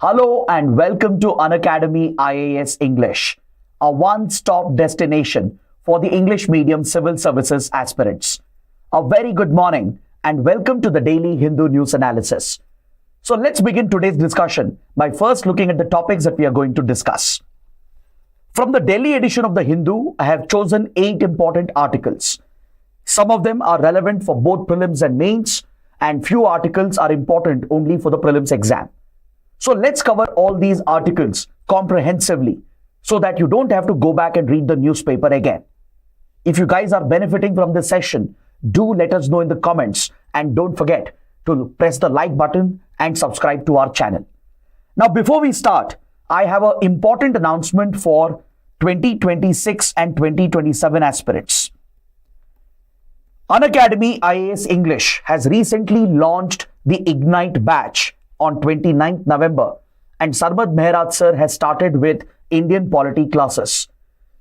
Hello and welcome to Unacademy IAS English, a one-stop destination for the English medium civil services aspirants. A very good morning and welcome to the daily Hindu news analysis. So let's begin today's discussion by first looking at the topics that we are going to discuss. From the Delhi edition of the Hindu, I have chosen 8 important articles. Some of them are relevant for both prelims and mains, and few articles are important only for the prelims exam. So let's cover all these articles comprehensively so that you don't have to go back and read the newspaper again. If you guys are benefiting from this session, do let us know in the comments and don't forget to press the like button and subscribe to our channel. Now, before we start, I have an important announcement for 2026 and 2027 aspirants. Unacademy IAS English has recently launched the Ignite batch on 29th November, and Sarmad Mehraj sir has started with Indian polity classes.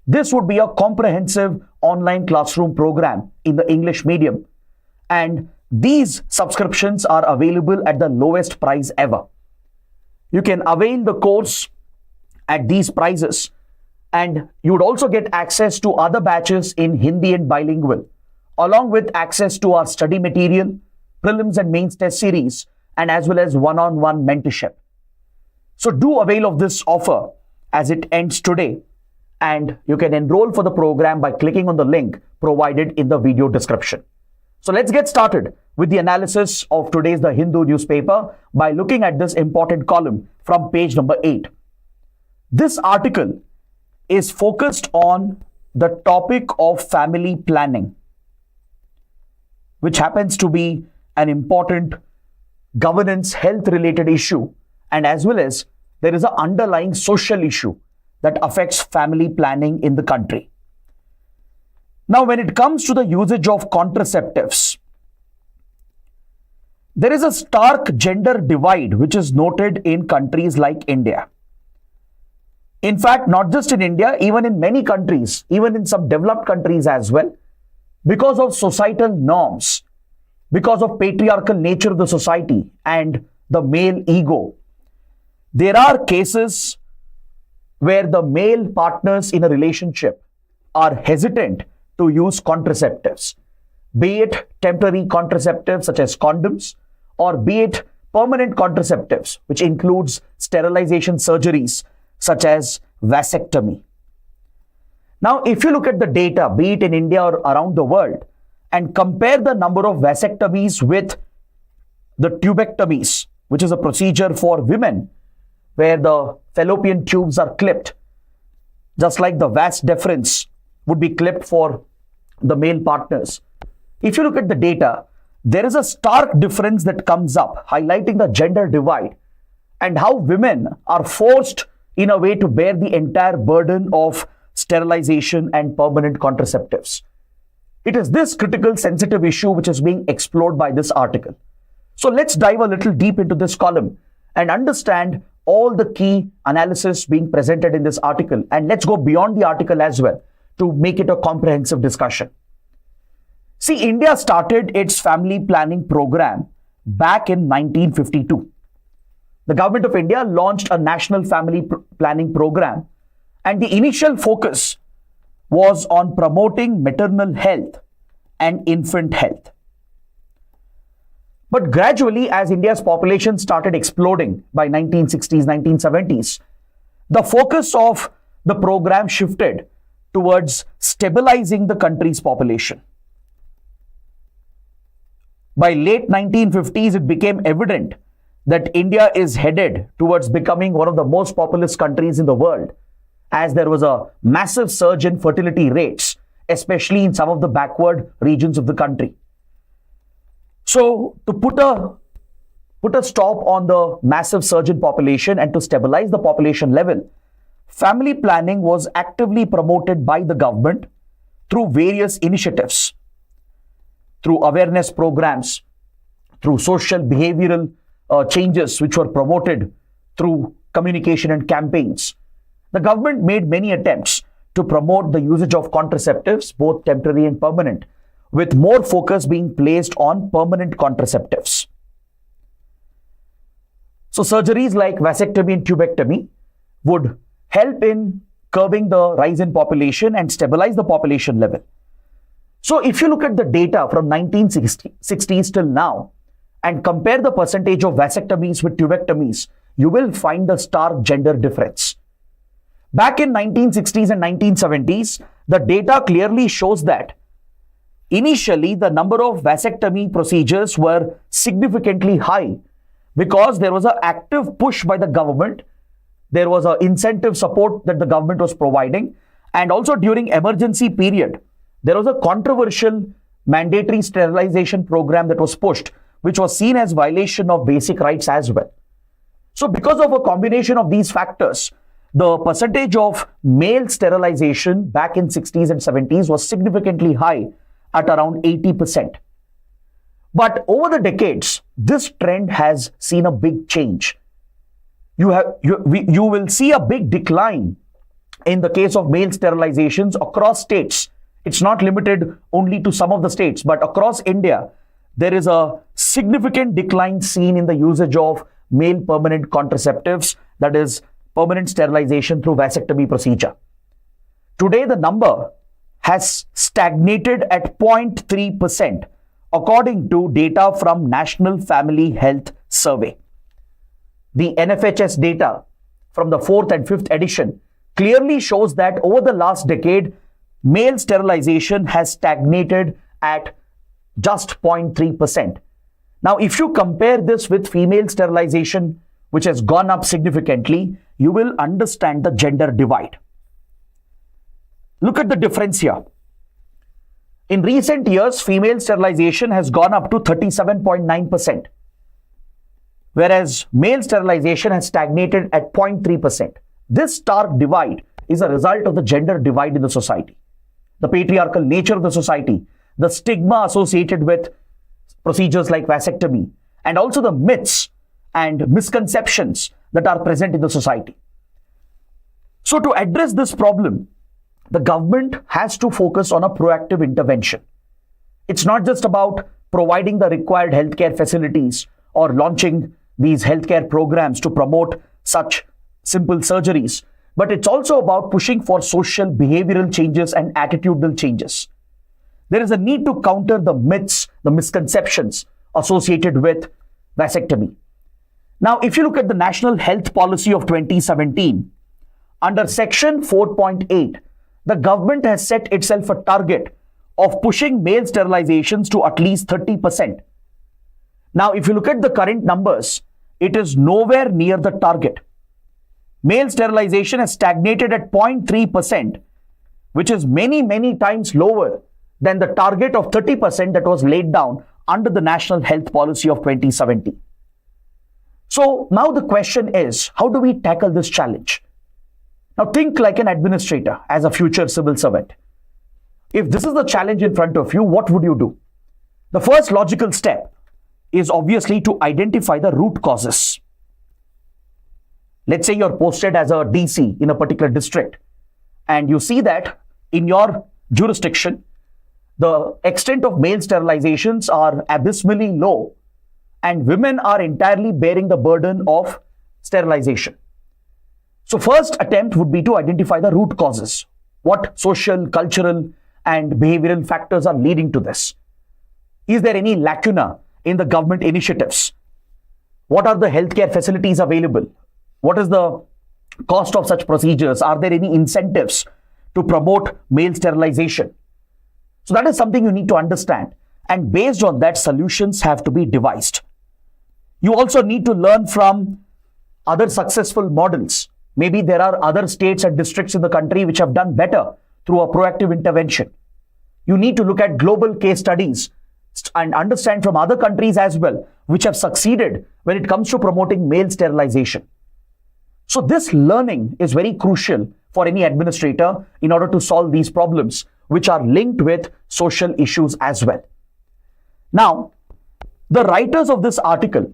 This would be a comprehensive online classroom program in the English medium, and these subscriptions are available at the lowest price ever. You can avail the course at these prices, and you would also get access to other batches in Hindi and bilingual, along with access to our study material, prelims and mains test series, and as well as one-on-one mentorship. So do avail of this offer as it ends today, and you can enroll for the program by clicking on the link provided in the video description. So let's get started with the analysis of today's The Hindu newspaper by looking at this important column from page number 8. This article is focused on the topic of family planning, which happens to be an important governance health related issue, and as well as there is an underlying social issue that affects family planning in the country. Now, when it comes to the usage of contraceptives, there is a stark gender divide which is noted in countries like India. In fact, not just in India, even in many countries, even in some developed countries as well, because of societal norms, because of patriarchal nature of the society and the male ego, there are cases where the male partners in a relationship are hesitant to use contraceptives, be it temporary contraceptives such as condoms, or be it permanent contraceptives, which includes sterilization surgeries such as vasectomy. Now, if you look at the data, be it in India or around the world, and compare the number of vasectomies with the tubectomies, which is a procedure for women where the fallopian tubes are clipped, just like the vas deferens would be clipped for the male partners. If you look at the data, there is a stark difference that comes up, highlighting the gender divide and how women are forced in a way to bear the entire burden of sterilization and permanent contraceptives. It is this critical sensitive issue which is being explored by this article. So let's dive a little deep into this column and understand all the key analysis being presented in this article, and let's go beyond the article as well to make it a comprehensive discussion. See, India started its family planning program back in 1952. The government of India launched a national family planning program, and the initial focus was on promoting maternal health and infant health. But gradually, as India's population started exploding by 1960s, 1970s, the focus of the program shifted towards stabilizing the country's population. By late 1950s, it became evident that India is headed towards becoming one of the most populous countries in the world, as there was a massive surge in fertility rates, especially in some of the backward regions of the country. So, to put a stop on the massive surge in population and to stabilize the population level, family planning was actively promoted by the government through various initiatives, through awareness programs, through social behavioral changes which were promoted through communication and campaigns. The government made many attempts to promote the usage of contraceptives, both temporary and permanent, with more focus being placed on permanent contraceptives. So surgeries like vasectomy and tubectomy would help in curbing the rise in population and stabilize the population level. So if you look at the data from 1960s till now and compare the percentage of vasectomies with tubectomies, you will find a stark gender difference. Back in 1960s and 1970s, the data clearly shows that initially the number of vasectomy procedures were significantly high because there was an active push by the government. There was an incentive support that the government was providing. And also during emergency period, there was a controversial mandatory sterilization program that was pushed, which was seen as violation of basic rights as well. So because of a combination of these factors, the percentage of male sterilization back in 60s and 70s was significantly high at around 80%. But over the decades, this trend has seen a big change. You will see a big decline in the case of male sterilizations across states. It's not limited only to some of the states, but across India, there is a significant decline seen in the usage of male permanent contraceptives, that is, permanent sterilization through vasectomy procedure. Today, the number has stagnated at 0.3%, according to data from National Family Health Survey. The NFHS data from the 4th and 5th edition clearly shows that over the last decade, male sterilization has stagnated at just 0.3%. Now, if you compare this with female sterilization, which has gone up significantly, you will understand the gender divide. Look at the difference here. In recent years, female sterilization has gone up to 37.9%, whereas male sterilization has stagnated at 0.3%. This stark divide is a result of the gender divide in the society, the patriarchal nature of the society, the stigma associated with procedures like vasectomy, and also the myths and misconceptions that are present in the society. So to address this problem, the government has to focus on a proactive intervention. It's not just about providing the required healthcare facilities or launching these healthcare programs to promote such simple surgeries, but it's also about pushing for social behavioral changes and attitudinal changes. There is a need to counter the myths, the misconceptions associated with vasectomy. Now, if you look at the National Health Policy of 2017, under Section 4.8, the government has set itself a target of pushing male sterilizations to at least 30%. Now, if you look at the current numbers, it is nowhere near the target. Male sterilization has stagnated at 0.3%, which is many times lower than the target of 30% that was laid down under the National Health Policy of 2017. So now the question is, how do we tackle this challenge? Now think like an administrator as a future civil servant. If this is the challenge in front of you, what would you do? The first logical step is obviously to identify the root causes. Let's say you're posted as a DC in a particular district, and you see that in your jurisdiction, the extent of male sterilizations are abysmally low, and women are entirely bearing the burden of sterilization. So first attempt would be to identify the root causes. What social, cultural, and behavioral factors are leading to this? Is there any lacuna in the government initiatives? What are the healthcare facilities available? What is the cost of such procedures? Are there any incentives to promote male sterilization? So that is something you need to understand. And based on that, solutions have to be devised. You also need to learn from other successful models. Maybe there are other states and districts in the country which have done better through a proactive intervention. You need to look at global case studies and understand from other countries as well, which have succeeded when it comes to promoting male sterilization. So this learning is very crucial for any administrator in order to solve these problems, which are linked with social issues as well. Now, the writers of this article,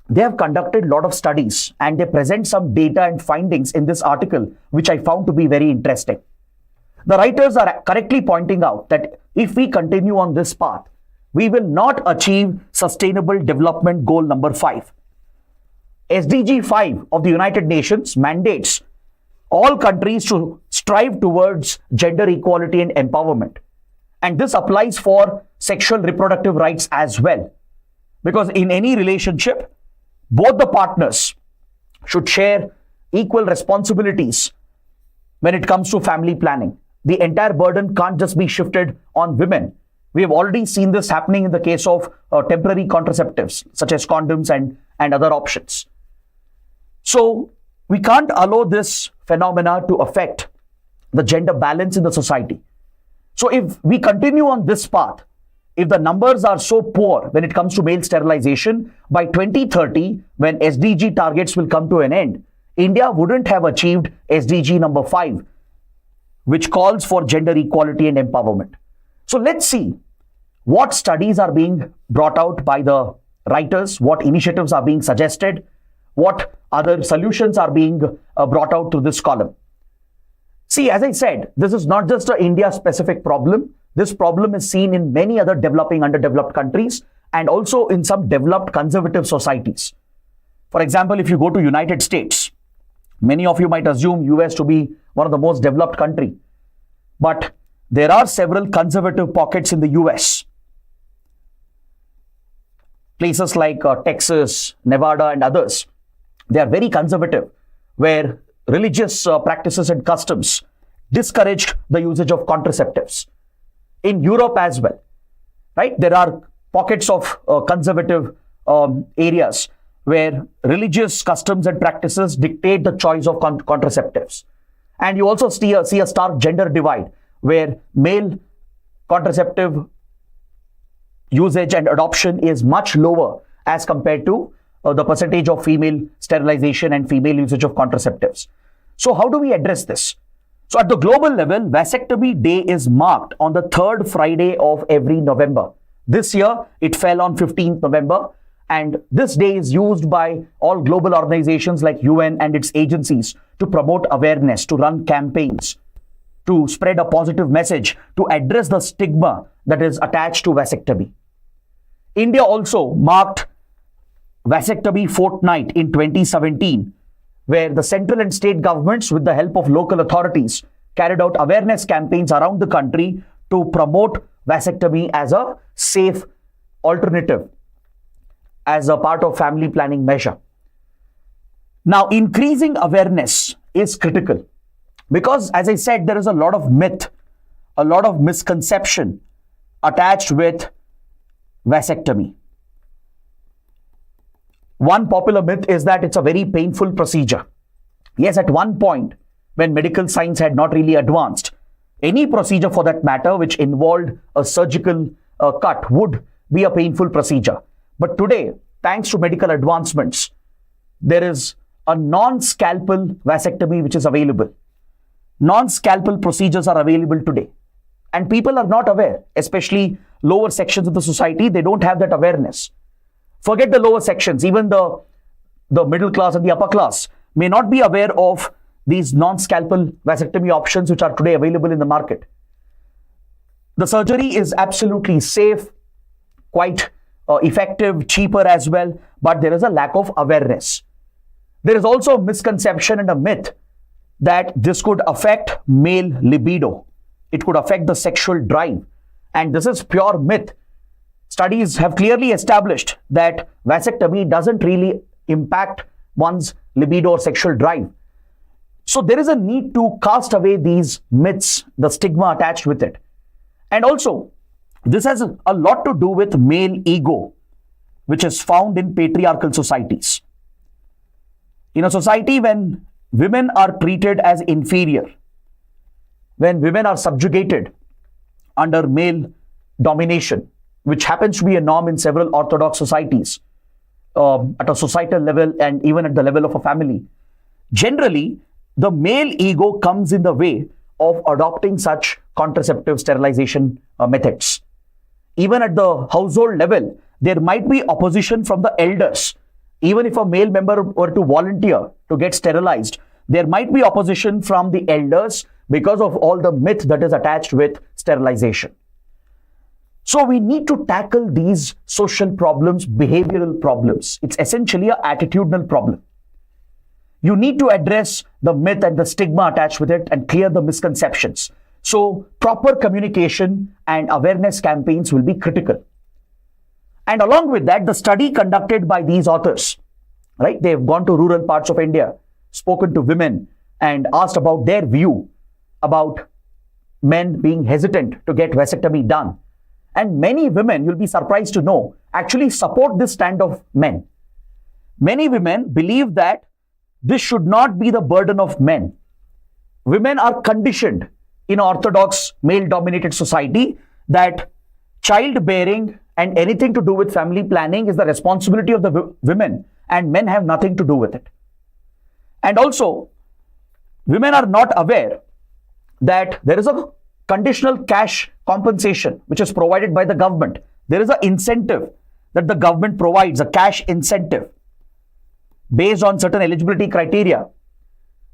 they have conducted a lot of studies and they present some data and findings in this article, which I found to be very interesting. The writers are correctly pointing out that if we continue on this path, we will not achieve Sustainable Development Goal number 5. SDG 5 of the United Nations mandates all countries to strive towards gender equality and empowerment. And this applies for sexual reproductive rights as well. Because in any relationship, both the partners should share equal responsibilities when it comes to family planning. The entire burden can't just be shifted on women. We have already seen this happening in the case of temporary contraceptives, such as condoms and other options. So we can't allow this phenomena to affect the gender balance in the society. So if we continue on this path, if the numbers are so poor when it comes to male sterilization, by 2030, when SDG targets will come to an end, India wouldn't have achieved SDG number 5, which calls for gender equality and empowerment. So let's see what studies are being brought out by the writers, what initiatives are being suggested, what other solutions are being brought out to this column. See, as I said, this is not just an India-specific problem. This problem is seen in many other developing, underdeveloped countries and also in some developed conservative societies. For example, if you go to United States, many of you might assume US to be one of the most developed country. But there are several conservative pockets in the US. Places like Texas, Nevada and others. They are very conservative, where religious practices and customs discouraged the usage of contraceptives. In Europe as well, right? There are pockets of conservative areas where religious customs and practices dictate the choice of contraceptives. And you also see a stark gender divide where male contraceptive usage and adoption is much lower as compared to the percentage of female sterilization and female usage of contraceptives. So how do we address this? So at the global level, Vasectomy Day is marked on the third Friday of every November. This year, it fell on 15th November. And this day is used by all global organizations like UN and its agencies to promote awareness, to run campaigns, to spread a positive message, to address the stigma that is attached to vasectomy. India also marked Vasectomy Fortnight in 2017, where the central and state governments, with the help of local authorities, carried out awareness campaigns around the country to promote vasectomy as a safe alternative, as a part of family planning measure. Now, increasing awareness is critical because, as I said, there is a lot of myth, a lot of misconception attached with vasectomy. One popular myth is that it's a very painful procedure. Yes, at one point, when medical science had not really advanced, any procedure for that matter which involved a surgical cut would be a painful procedure. But today, thanks to medical advancements, there is a non-scalpel vasectomy which is available. Non-scalpel procedures are available today. And people are not aware, especially lower sections of the society, they don't have that awareness. Forget the lower sections, even the middle class and the upper class may not be aware of these non-scalpel vasectomy options which are today available in the market. The surgery is absolutely safe, quite effective, cheaper as well, but there is a lack of awareness. There is also a misconception and a myth that this could affect male libido. It could affect the sexual drive. And this is pure myth. Studies have clearly established that vasectomy doesn't really impact one's libido or sexual drive. So there is a need to cast away these myths, the stigma attached with it. And also, this has a lot to do with male ego, which is found in patriarchal societies. In a society when women are treated as inferior, when women are subjugated under male domination, which happens to be a norm in several orthodox societies, at a societal level and even at the level of a family, generally, the male ego comes in the way of adopting such contraceptive sterilization methods. Even at the household level, there might be opposition from the elders. Even if a male member were to volunteer to get sterilized, there might be opposition from the elders because of all the myth that is attached with sterilization. So we need to tackle these social problems, behavioral problems. It's essentially an attitudinal problem. You need to address the myth and the stigma attached with it and clear the misconceptions. So proper communication and awareness campaigns will be critical. And along with that, the study conducted by these authors, right? They've gone to rural parts of India, spoken to women and asked about their view about men being hesitant to get vasectomy done. And many women, you'll be surprised to know, actually support this stand of men. Many women believe that this should not be the burden of men. Women are conditioned in an orthodox male-dominated society that childbearing and anything to do with family planning is the responsibility of the women and men have nothing to do with it. And also, women are not aware that there is a conditional cash compensation which is provided by the government. There is an incentive that the government provides, a cash incentive based on certain eligibility criteria.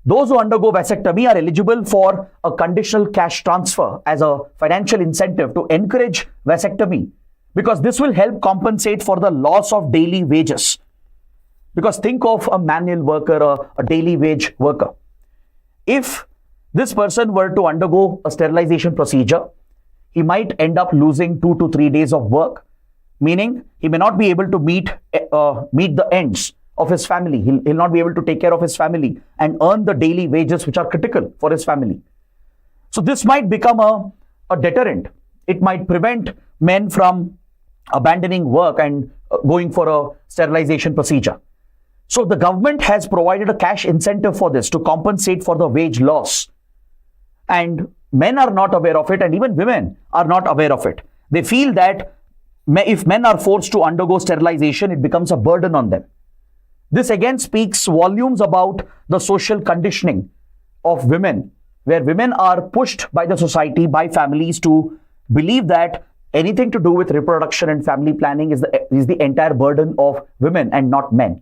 Those who undergo vasectomy are eligible for a conditional cash transfer as a financial incentive to encourage vasectomy, because this will help compensate for the loss of daily wages. Because think of a manual worker, a daily wage worker. If this person were to undergo a sterilization procedure, he might end up losing 2 to 3 days of work, meaning he may not be able to meet the ends of his family. He'll not be able to take care of his family and earn the daily wages which are critical for his family. So this might become a deterrent. It might prevent men from abandoning work and going for a sterilization procedure. So the government has provided a cash incentive for this to compensate for the wage loss. And men are not aware of it, and even women are not aware of it. They feel that if men are forced to undergo sterilization, it becomes a burden on them. This again speaks volumes about the social conditioning of women, where women are pushed by the society, by families to believe that anything to do with reproduction and family planning is the entire burden of women and not men.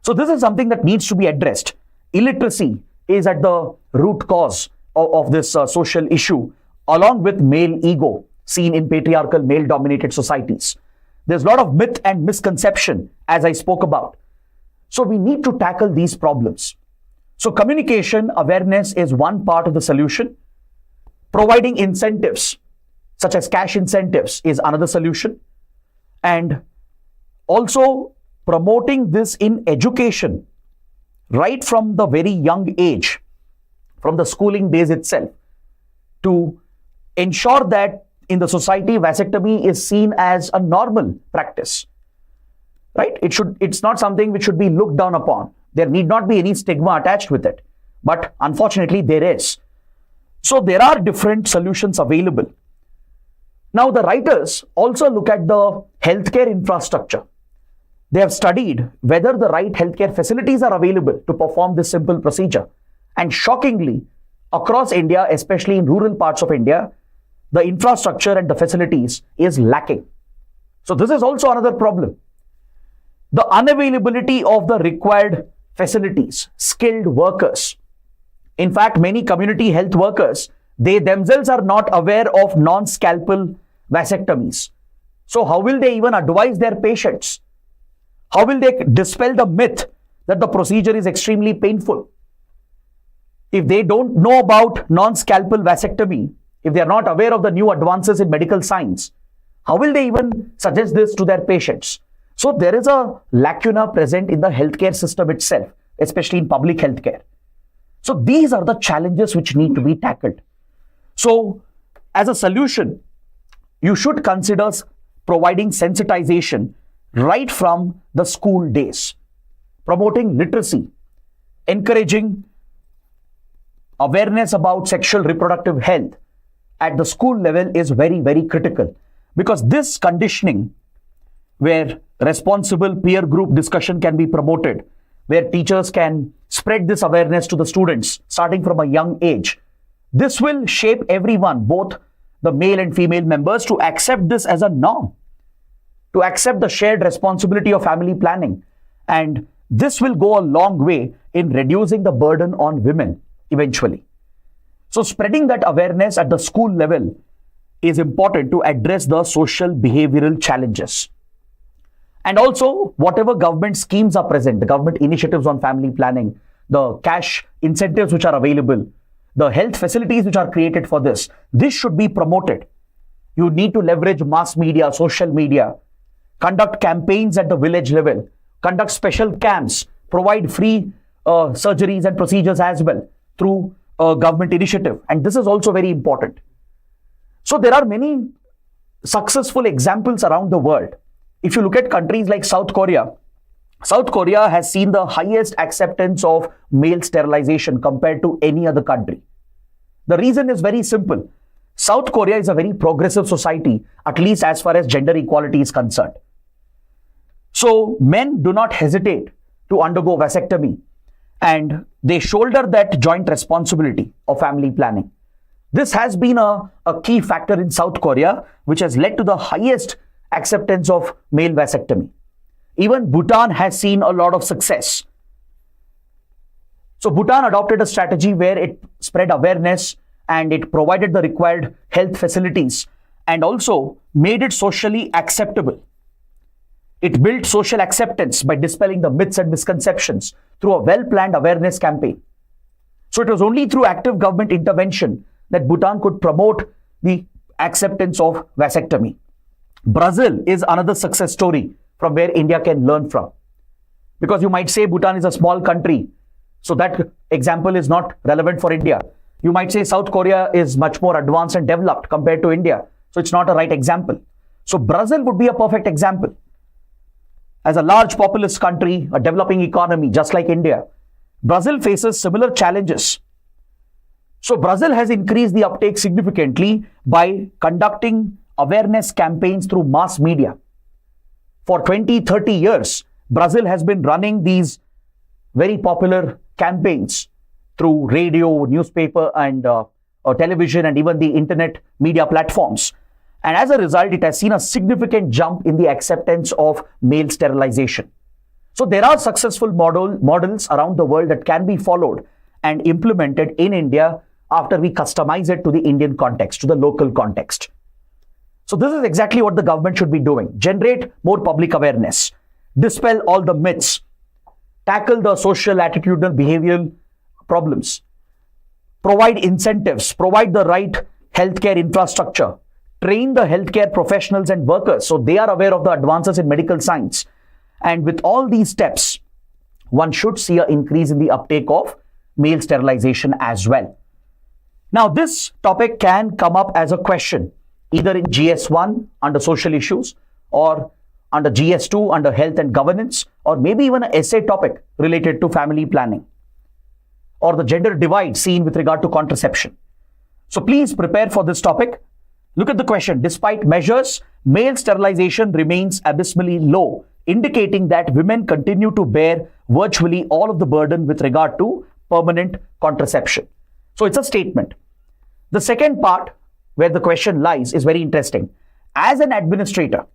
So this is something that needs to be addressed. Illiteracy is at the root cause of this social issue, along with male ego seen in patriarchal male-dominated societies. There's a lot of myth and misconception, as I spoke about. So we need to tackle these problems. So communication awareness is one part of the solution. Providing incentives, such as cash incentives, is another solution. And also promoting this in education, right from the very young age, from the schooling days itself, to ensure that in the society, vasectomy is seen as a normal practice. Right? It's not something which should be looked down upon. There need not be any stigma attached with it. But unfortunately, there is. So there are different solutions available. Now, the writers also look at the healthcare infrastructure. They have studied whether the right healthcare facilities are available to perform this simple procedure. And shockingly, across India, especially in rural parts of India, the infrastructure and the facilities is lacking. So this is also another problem. The unavailability of the required facilities, skilled workers. In fact, many community health workers, they themselves are not aware of non-scalpel vasectomies. So how will they even advise their patients? How will they dispel the myth that the procedure is extremely painful? If they don't know about non-scalpel vasectomy, if they are not aware of the new advances in medical science, how will they even suggest this to their patients? So there is a lacuna present in the healthcare system itself, especially in public healthcare. So these are the challenges which need to be tackled. So as a solution, you should consider providing sensitization right from the school days, promoting literacy, encouraging awareness about sexual reproductive health at the school level is very, very critical, because this conditioning, where responsible peer group discussion can be promoted, where teachers can spread this awareness to the students starting from a young age, this will shape everyone, both the male and female members, to accept this as a norm, to accept the shared responsibility of family planning. And this will go a long way in reducing the burden on women eventually. So spreading that awareness at the school level is important to address the social behavioral challenges. And also, whatever government schemes are present, the government initiatives on family planning, the cash incentives which are available, the health facilities which are created for this should be promoted. You need to leverage mass media, social media, conduct campaigns at the village level, conduct special camps, provide free surgeries and procedures as well through a government initiative. And this is also very important. So there are many successful examples around the world. If you look at countries like South Korea has seen the highest acceptance of male sterilization compared to any other country. The reason is very simple. South Korea is a very progressive society, at least as far as gender equality is concerned. So men do not hesitate to undergo vasectomy, and they shoulder that joint responsibility of family planning. This has been a key factor in South Korea, which has led to the highest acceptance of male vasectomy. Even Bhutan has seen a lot of success. So Bhutan adopted a strategy where it spread awareness and it provided the required health facilities and also made it socially acceptable. It built social acceptance by dispelling the myths and misconceptions through a well-planned awareness campaign. So it was only through active government intervention that Bhutan could promote the acceptance of vasectomy. Brazil is another success story from where India can learn from. Because you might say Bhutan is a small country, so that example is not relevant for India. You might say South Korea is much more advanced and developed compared to India, so it's not a right example. So Brazil would be a perfect example. As a large populous country, a developing economy just like India, Brazil faces similar challenges. So Brazil has increased the uptake significantly by conducting awareness campaigns through mass media. For 20-30 years, Brazil has been running these very popular campaigns through radio, newspaper, and television, and even the internet media platforms. And as a result, it has seen a significant jump in the acceptance of male sterilization. So there are successful models around the world that can be followed and implemented in India after we customize it to the Indian context, to the local context. So this is exactly what the government should be doing. Generate more public awareness, dispel all the myths, tackle the social, attitudinal, behavioral problems, provide incentives, provide the right healthcare infrastructure, train the healthcare professionals and workers so they are aware of the advances in medical science. And with all these steps, one should see an increase in the uptake of male sterilization as well. Now, this topic can come up as a question, either in GS1 under social issues or under GS2 under health and governance, or maybe even an essay topic related to family planning or the gender divide seen with regard to contraception. So please prepare for this topic. Look at the question. Despite measures, male sterilization remains abysmally low, indicating that women continue to bear virtually all of the burden with regard to permanent contraception. So it's a statement. The second part where the question lies is very interesting. As an administrator,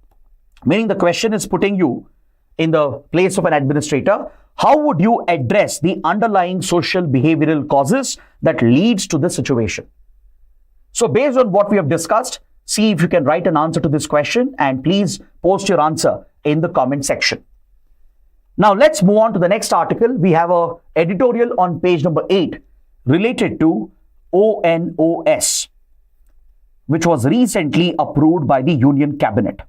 meaning the question is putting you in the place of an administrator, how would you address the underlying social behavioral causes that leads to this situation? So based on what we have discussed, see if you can write an answer to this question and please post your answer in the comment section. Now let's move on to the next article. We have an editorial on page number 8 related to ONOS, which was recently approved by the Union Cabinet.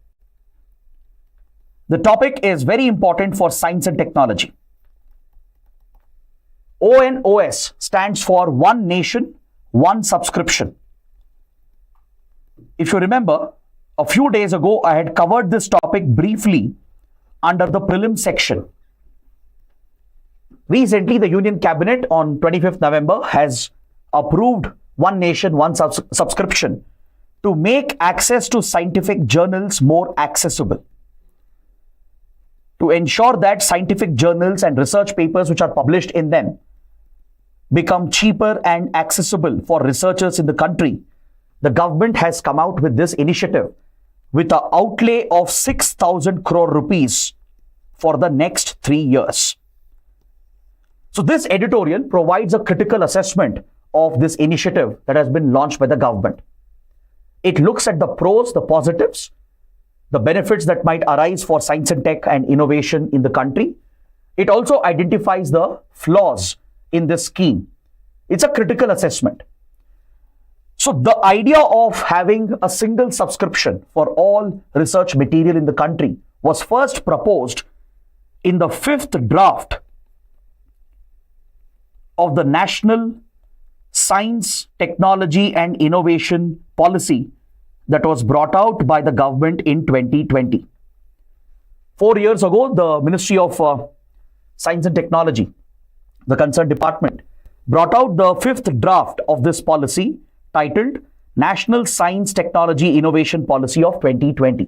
The topic is very important for science and technology. ONOS stands for One Nation, One Subscription. If you remember, a few days ago, I had covered this topic briefly under the Prelims section. Recently, the Union Cabinet on 25th November has approved One Nation, One Subscription to make access to scientific journals more accessible, to ensure that scientific journals and research papers which are published in them become cheaper and accessible for researchers in the country. The government has come out with this initiative with an outlay of 6,000 crore rupees for the next 3 years. So this editorial provides a critical assessment of this initiative that has been launched by the government. It looks at the pros, the positives, the benefits that might arise for science and tech and innovation in the country. It also identifies the flaws in this scheme. It's a critical assessment. So the idea of having a single subscription for all research material in the country was first proposed in the 5th draft of the National Science, Technology and Innovation Policy that was brought out by the government in 2020. 4 years ago, the Ministry of Science and Technology, the concerned department, brought out the 5th draft of this policy titled National Science, Technology, Innovation Policy of 2020.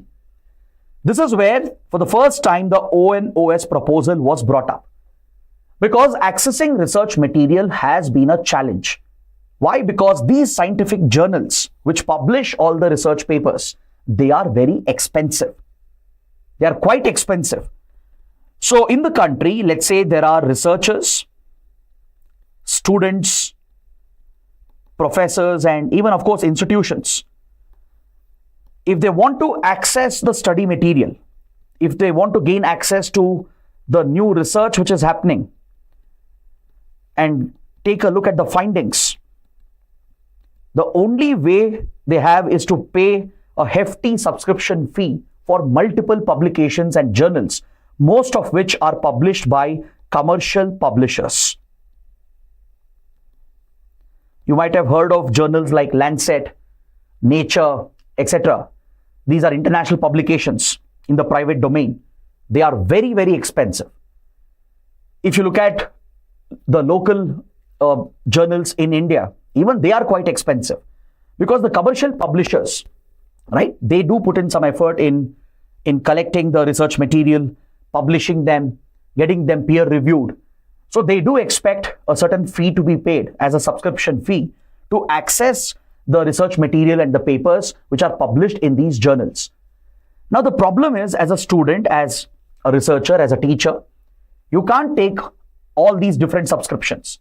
This is where, for the first time, the ONOS proposal was brought up. Because accessing research material has been a challenge. Why? Because these scientific journals, which publish all the research papers, they are very expensive. They are quite expensive. So in the country, let's say there are researchers, students, professors, and even, of course, institutions. If they want to access the study material, if they want to gain access to the new research which is happening and take a look at the findings, the only way they have is to pay a hefty subscription fee for multiple publications and journals, most of which are published by commercial publishers. You might have heard of journals like Lancet, Nature, etc. These are international publications in the private domain. They are very, very expensive. If you look at the local journals in India, even they are quite expensive because the commercial publishers, right, they do put in some effort in collecting the research material, publishing them, getting them peer reviewed. So they do expect a certain fee to be paid as a subscription fee to access the research material and the papers which are published in these journals. Now the problem is, as a student, as a researcher, as a teacher, you can't take all these different subscriptions,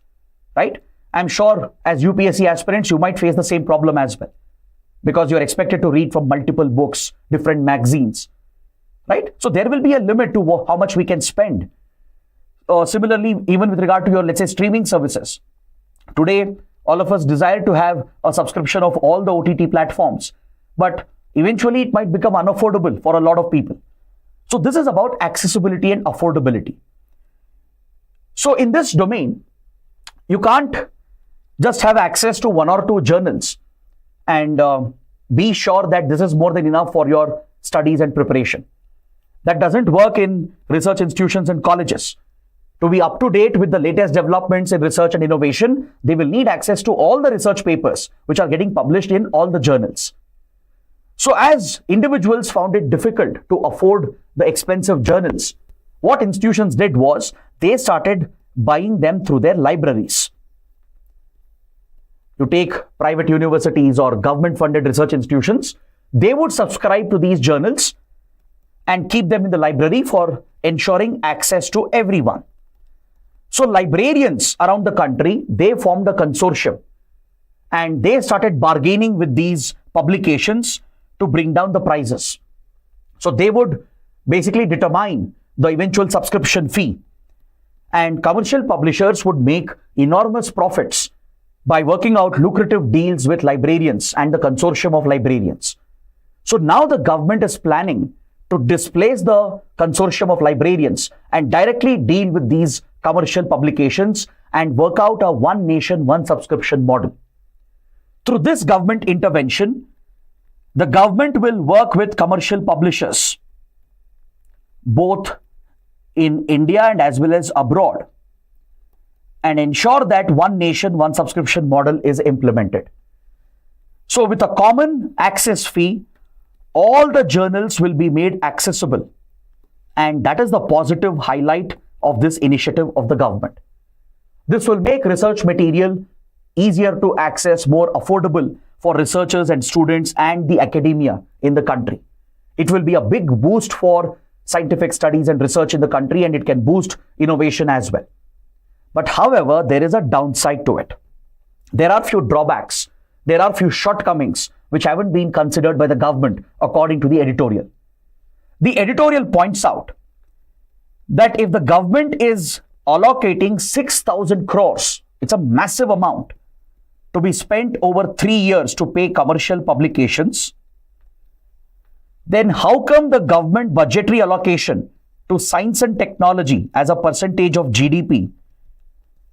right? I'm sure as UPSC aspirants, you might face the same problem as well because you're expected to read from multiple books, different magazines, right? So there will be a limit to how much we can spend. Similarly, even with regard to your, let's say, streaming services. Today, all of us desire to have a subscription of all the OTT platforms, but eventually it might become unaffordable for a lot of people. So this is about accessibility and affordability. So in this domain, you can't just have access to 1 or 2 journals and be sure that this is more than enough for your studies and preparation. That doesn't work in research institutions and colleges. To be up to date with the latest developments in research and innovation, they will need access to all the research papers which are getting published in all the journals. So as individuals found it difficult to afford the expensive journals, what institutions did was they started buying them through their libraries. You take private universities or government-funded research institutions, they would subscribe to these journals and keep them in the library for ensuring access to everyone. So librarians around the country, they formed a consortium and they started bargaining with these publications to bring down the prices. So they would basically determine the eventual subscription fee, and commercial publishers would make enormous profits by working out lucrative deals with librarians and the consortium of librarians. So now the government is planning to displace the consortium of librarians and directly deal with these commercial publications and work out a one nation, one subscription model. Through this government intervention, the government will work with commercial publishers, both in India and as well as abroad, and ensure that one nation, one subscription model is implemented. So with a common access fee, all the journals will be made accessible. And that is the positive highlight of this initiative of the government. This will make research material easier to access, more affordable for researchers and students and the academia in the country. It will be a big boost for scientific studies and research in the country, and it can boost innovation as well. But however, there is a downside to it. There are few drawbacks. There are few shortcomings which haven't been considered by the government according to the editorial. The editorial points out that if the government is allocating 6,000 crores, it's a massive amount to be spent over 3 years to pay commercial publications, then how come the government budgetary allocation to science and technology as a percentage of GDP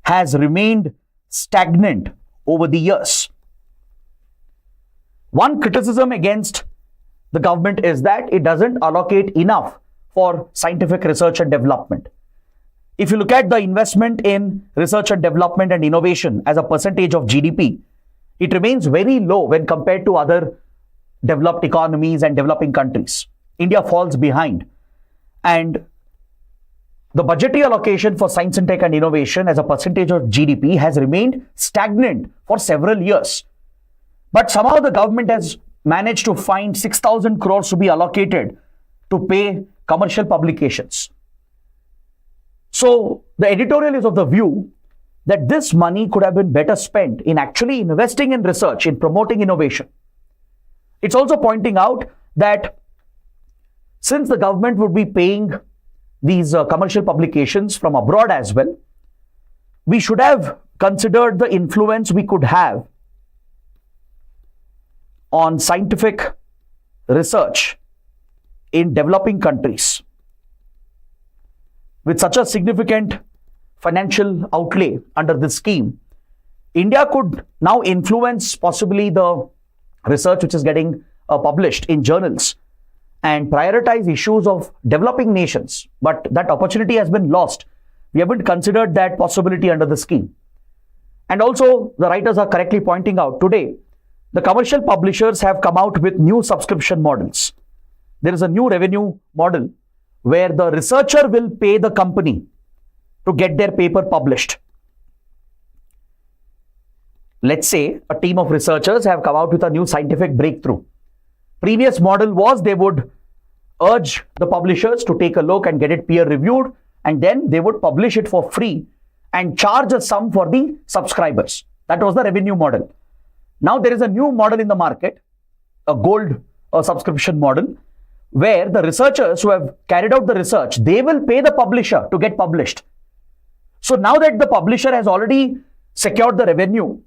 has remained stagnant over the years? One criticism against the government is that it doesn't allocate enough for scientific research and development. If you look at the investment in research and development and innovation as a percentage of GDP, it remains very low when compared to other developed economies and developing countries. India falls behind. And the budgetary allocation for science and tech and innovation as a percentage of GDP has remained stagnant for several years. But somehow the government has managed to find 6,000 crores to be allocated to pay commercial publications. So the editorial is of the view that this money could have been better spent in actually investing in research, in promoting innovation. It's also pointing out that since the government would be paying these commercial publications from abroad as well, we should have considered the influence we could have on scientific research in developing countries. With such a significant financial outlay under this scheme, India could now influence possibly the research which is getting published in journals and prioritize issues of developing nations. But that opportunity has been lost. We haven't considered that possibility under the scheme. And also, the writers are correctly pointing out today, the commercial publishers have come out with new subscription models. There is a new revenue model where the researcher will pay the company to get their paper published. Let's say a team of researchers have come out with a new scientific breakthrough. Previous model was they would urge the publishers to take a look and get it peer reviewed, and then they would publish it for free and charge a sum for the subscribers. That was the revenue model. Now there is a new model in the market, a gold subscription model, where the researchers who have carried out the research, they will pay the publisher to get published. So now that the publisher has already secured the revenue,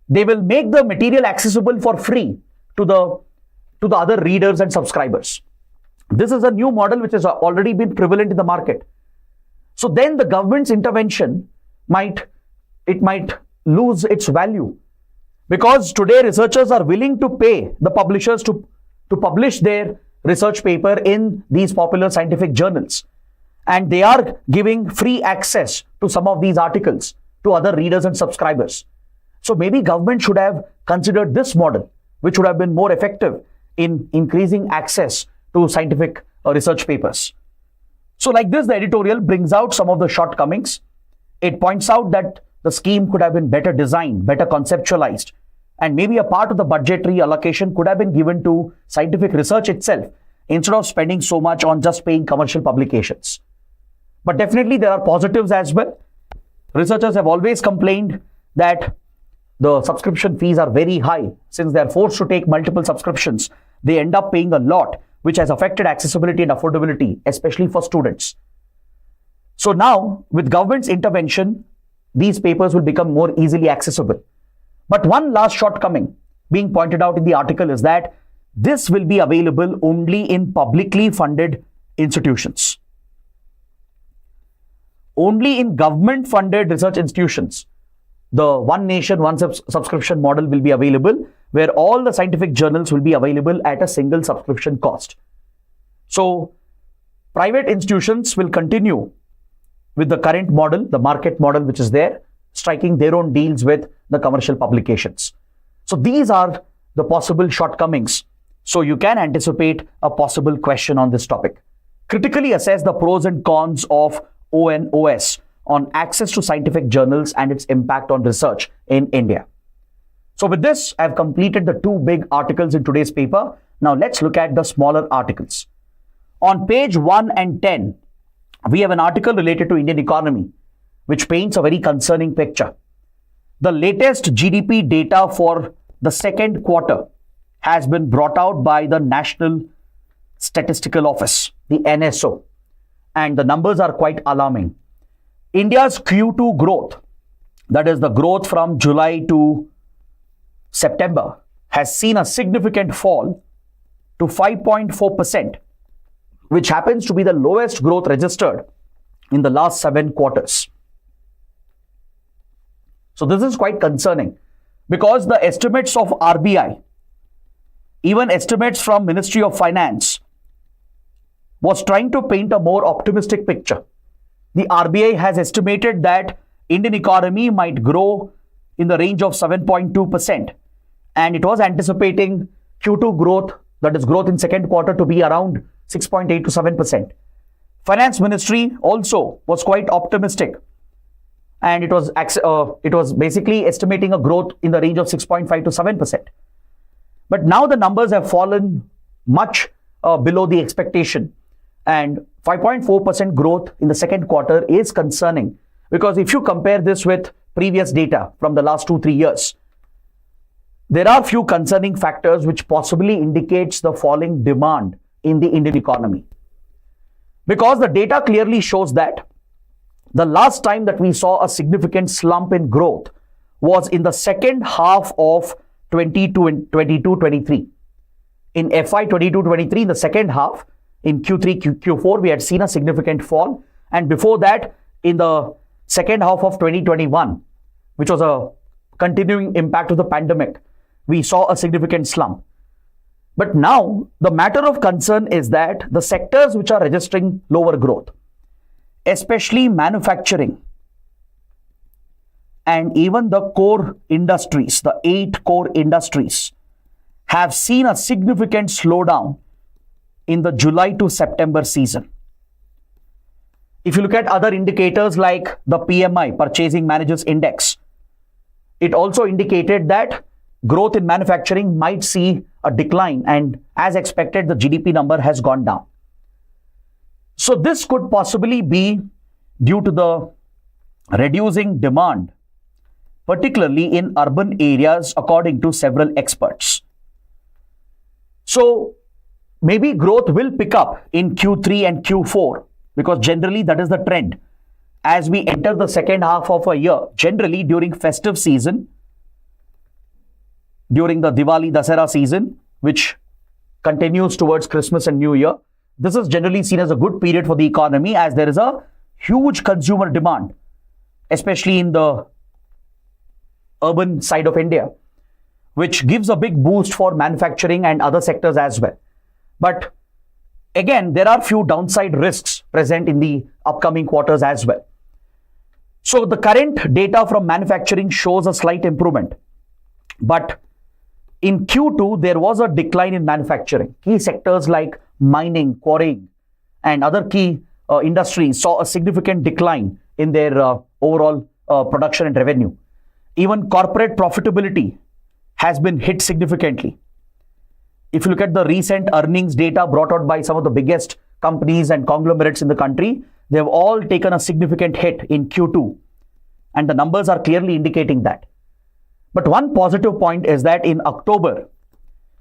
they will make the material accessible for free to the other readers and subscribers. This is a new model which has already been prevalent in the market. So then the government's intervention might lose its value, because today researchers are willing to pay the publishers to publish their research paper in these popular scientific journals. And they are giving free access to some of these articles to other readers and subscribers. So maybe government should have considered this model, which would have been more effective in increasing access to scientific research papers. So like this, the editorial brings out some of the shortcomings. It points out that the scheme could have been better designed, better conceptualized, and maybe a part of the budgetary allocation could have been given to scientific research itself instead of spending so much on just paying commercial publications. But definitely there are positives as well. Researchers have always complained that the subscription fees are very high. Since they are forced to take multiple subscriptions, they end up paying a lot, which has affected accessibility and affordability, especially for students. So now, with government's intervention, these papers will become more easily accessible. But one last shortcoming being pointed out in the article is that this will be available only in publicly funded institutions. Only in government-funded research institutions, the one nation, one subscription model will be available, where all the scientific journals will be available at a single subscription cost. So, private institutions will continue with the current model, the market model which is there, striking their own deals with the commercial publications. So, these are the possible shortcomings. So, you can anticipate a possible question on this topic. Critically assess the pros and cons of ONOS on access to scientific journals and its impact on research in India. So with this, I've completed the two big articles in today's paper. Now let's look at the smaller articles. On page 1 and 10, we have an article related to Indian economy, which paints a very concerning picture. The latest GDP data for the second quarter has been brought out by the National Statistical Office, the NSO, and the numbers are quite alarming. India's Q2 growth, that is the growth from July to September, has seen a significant fall to 5.4%, which happens to be the lowest growth registered in the last 7 quarters. So this is quite concerning because the estimates of RBI, even estimates from Ministry of Finance, was trying to paint a more optimistic picture. The RBI has estimated that Indian economy might grow in the range of 7.2%, and it was anticipating Q2 growth, that is growth in second quarter, to be around 6.8 to 7%. Finance Ministry also was quite optimistic, and it was basically estimating a growth in the range of 6.5 to 7%. But now the numbers have fallen much below the expectation, and 5.4% growth in the second quarter is concerning, because if you compare this with previous data from the last 2-3 years, there are few concerning factors which possibly indicates the falling demand in the Indian economy. Because the data clearly shows that the last time that we saw a significant slump in growth was in the second half of 22-23. In FY 22-23, in the second half, in Q3, Q4, we had seen a significant fall. And before that, in the second half of 2021, which was a continuing impact of the pandemic, we saw a significant slump. But now, the matter of concern is that the sectors which are registering lower growth, especially manufacturing and even the core industries, the 8 core industries, have seen a significant slowdown in the July to September season. If you look at other indicators like the PMI, Purchasing Managers Index, it also indicated that growth in manufacturing might see a decline, and as expected, the GDP number has gone down. So this could possibly be due to the reducing demand, particularly in urban areas, according to several experts. So maybe growth will pick up in Q3 and Q4, because generally that is the trend. As we enter the second half of a year, generally during festive season, during the Diwali Dasara season, which continues towards Christmas and New Year, this is generally seen as a good period for the economy, as there is a huge consumer demand, especially in the urban side of India, which gives a big boost for manufacturing and other sectors as well. But again, there are few downside risks present in the upcoming quarters as well. So the current data from manufacturing shows a slight improvement, but in Q2, there was a decline in manufacturing. Key sectors like mining, quarrying, and other key industries saw a significant decline in their overall production and revenue. Even corporate profitability has been hit significantly. If you look at the recent earnings data brought out by some of the biggest companies and conglomerates in the country, they have all taken a significant hit in Q2, and the numbers are clearly indicating that. But one positive point is that in October,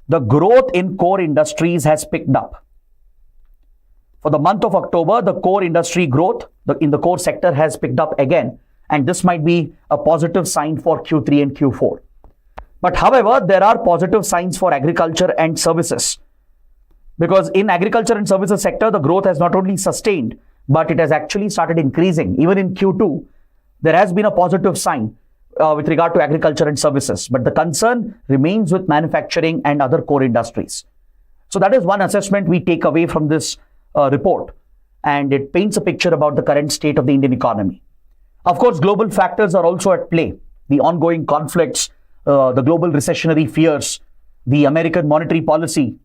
the growth in core industries has picked up. For the month of October, the core industry growth in the core sector has picked up again, and this might be a positive sign for Q3 and Q4. But however, there are positive signs for agriculture and services, because in agriculture and services sector, the growth has not only sustained, but it has actually started increasing. Even in Q2, there has been a positive sign with regard to agriculture and services, but the concern remains with manufacturing and other core industries. So that is one assessment we take away from this report, and it paints a picture about the current state of the Indian economy. Of course, global factors are also at play. The ongoing conflicts, the global recessionary fears, the American monetary policy,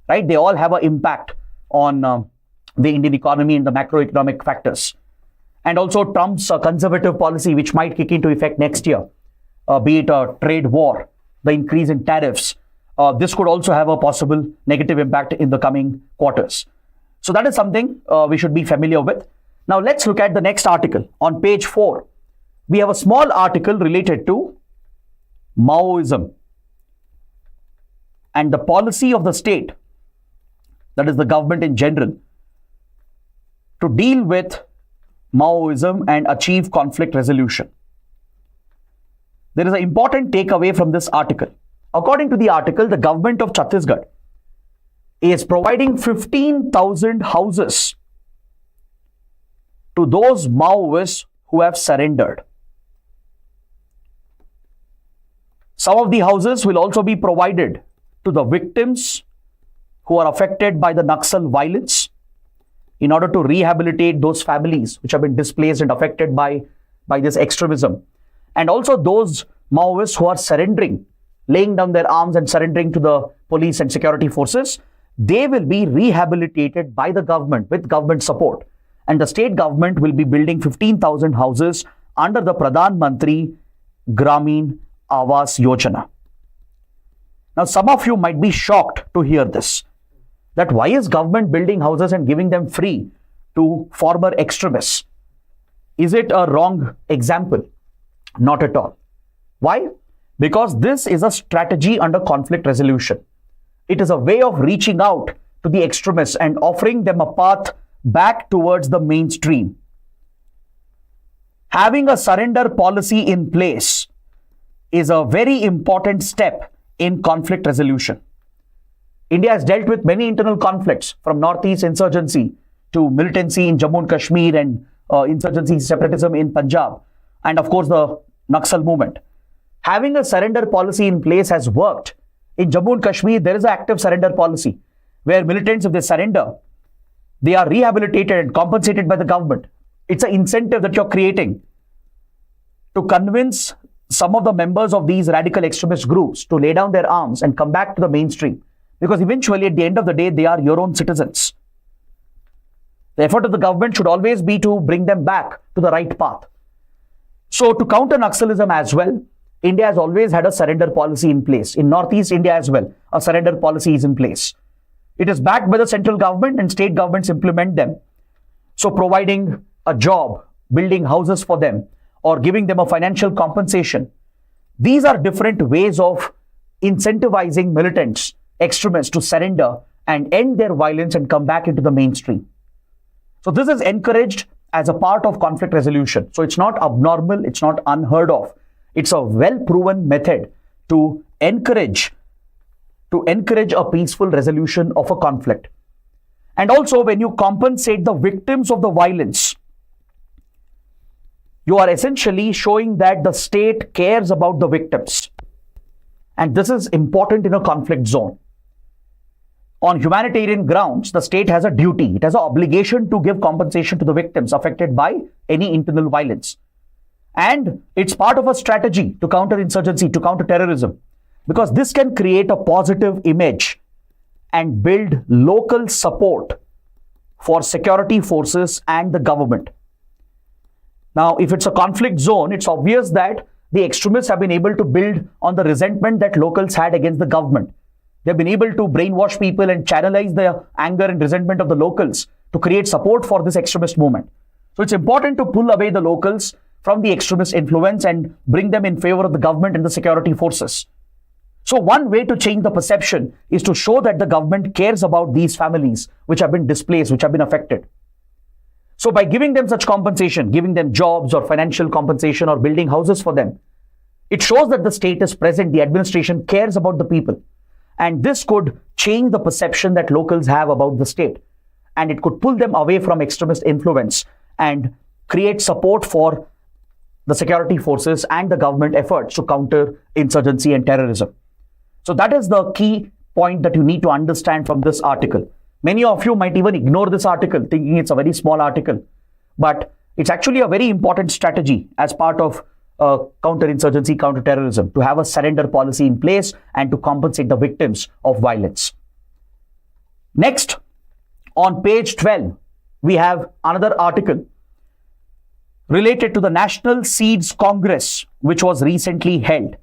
right? They all have an impact on the Indian economy and the macroeconomic factors. And also Trump's conservative policy, which might kick into effect next year, be it a trade war, the increase in tariffs. This could also have a possible negative impact in the coming quarters. So that is something we should be familiar with. Now let's look at the next article. On page 4, we have a small article related to Maoism. and the policy of the state, that is the government in general, to deal with Maoism and achieve conflict resolution. There is an important takeaway from this article. According to the article, the government of Chhattisgarh is providing 15,000 houses to those Maoists who have surrendered. Some of the houses will also be provided to the victims who are affected by the Naxal violence in order to rehabilitate those families which have been displaced and affected by this extremism. And also those Maoists who are surrendering, laying down their arms and surrendering to the police and security forces, they will be rehabilitated by the government with government support. And the state government will be building 15,000 houses under the Pradhan Mantri Gramin Awas Yojana. Now, some of you might be shocked to hear this, that why is government building houses and giving them free to former extremists? Is it a wrong example? Not at all. Why? Because this is a strategy under conflict resolution. It is a way of reaching out to the extremists and offering them a path back towards the mainstream. Having a surrender policy in place is a very important step in conflict resolution. India has dealt with many internal conflicts, from Northeast insurgency to militancy in Jammu and Kashmir and insurgency separatism in Punjab, and of course the Naxal movement. Having a surrender policy in place has worked. In Jammu and Kashmir, there is an active surrender policy where militants, if they surrender, they are rehabilitated and compensated by the government. It's an incentive that you're creating to convince some of the members of these radical extremist groups to lay down their arms and come back to the mainstream. Because eventually, at the end of the day, they are your own citizens. The effort of the government should always be to bring them back to the right path. So, to counter Naxalism as well, India has always had a surrender policy in place. In Northeast India as well, a surrender policy is in place. It is backed by the central government and state governments implement them. So, providing a job, building houses for them, or giving them a financial compensation. These are different ways of incentivizing militants, extremists to surrender and end their violence and come back into the mainstream. So this is encouraged as a part of conflict resolution. So it's not abnormal, it's not unheard of. It's a well-proven method to encourage a peaceful resolution of a conflict. And also, when you compensate the victims of the violence, you are essentially showing that the state cares about the victims. And this is important in a conflict zone. On humanitarian grounds, the state has a duty. It has an obligation to give compensation to the victims affected by any internal violence. And it's part of a strategy to counter insurgency, to counter terrorism, because this can create a positive image and build local support for security forces and the government. Now, if it's a conflict zone, it's obvious that the extremists have been able to build on the resentment that locals had against the government. They've been able to brainwash people and channelize the anger and resentment of the locals to create support for this extremist movement. So it's important to pull away the locals from the extremist influence and bring them in favor of the government and the security forces. So one way to change the perception is to show that the government cares about these families which have been displaced, which have been affected. So by giving them such compensation, giving them jobs or financial compensation or building houses for them, it shows that the state is present, the administration cares about the people. And this could change the perception that locals have about the state. And it could pull them away from extremist influence and create support for the security forces and the government efforts to counter insurgency and terrorism. So that is the key point that you need to understand from this article. Many of you might even ignore this article, thinking it's a very small article. But it's actually a very important strategy as part of counterinsurgency, counterterrorism, to have a surrender policy in place and to compensate the victims of violence. Next, on page 12, we have another article related to the National Seeds Congress, which was recently held.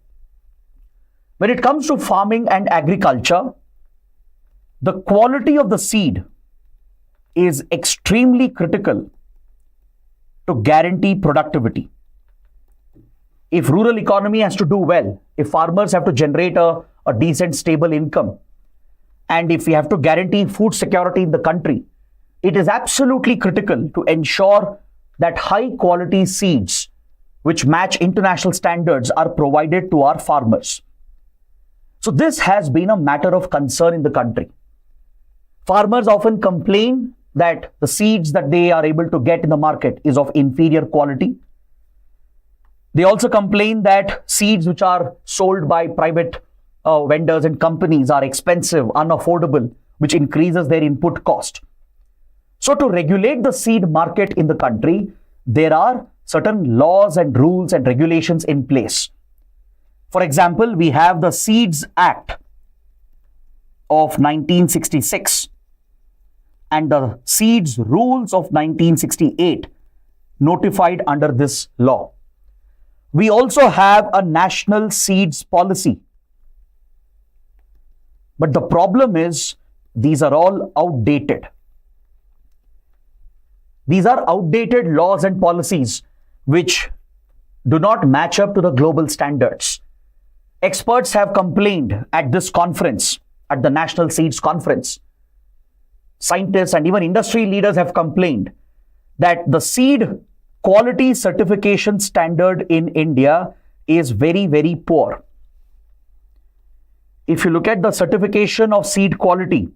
When it comes to farming and agriculture, the quality of the seed is extremely critical to guarantee productivity. If rural economy has to do well, if farmers have to generate a a decent, stable income, and if we have to guarantee food security in the country, it is absolutely critical to ensure that high quality seeds which match international standards are provided to our farmers. So this has been a matter of concern in the country. Farmers often complain that the seeds that they are able to get in the market is of inferior quality. They also complain that seeds which are sold by private vendors and companies are expensive, unaffordable, which increases their input cost. So to regulate the seed market in the country, there are certain laws and rules and regulations in place. For example, we have the Seeds Act of 1966 and the Seeds Rules of 1968 notified under this law. We also have a national seeds policy. But the problem is these are all outdated. These are outdated laws and policies which do not match up to the global standards. Experts have complained at this conference, at the National Seeds Conference. Scientists and even industry leaders have complained that the seed quality certification standard in India is very, very poor. If you look at the certification of seed quality,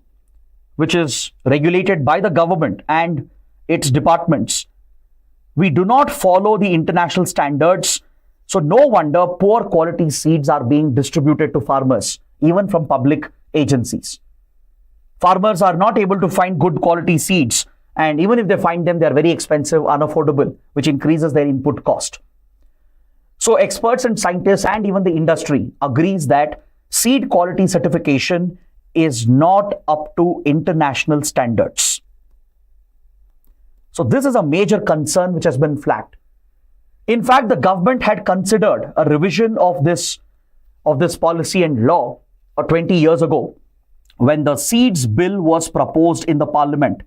which is regulated by the government and its departments, we do not follow the international standards. So no wonder poor quality seeds are being distributed to farmers, even from public agencies. Farmers are not able to find good quality seeds, and even if they find them, they are very expensive, unaffordable, which increases their input cost. So experts and scientists and even the industry agrees that seed quality certification is not up to international standards. So this is a major concern which has been flagged. In fact, the government had considered a revision of this policy and law 20 years ago when the Seeds Bill was proposed in the Parliament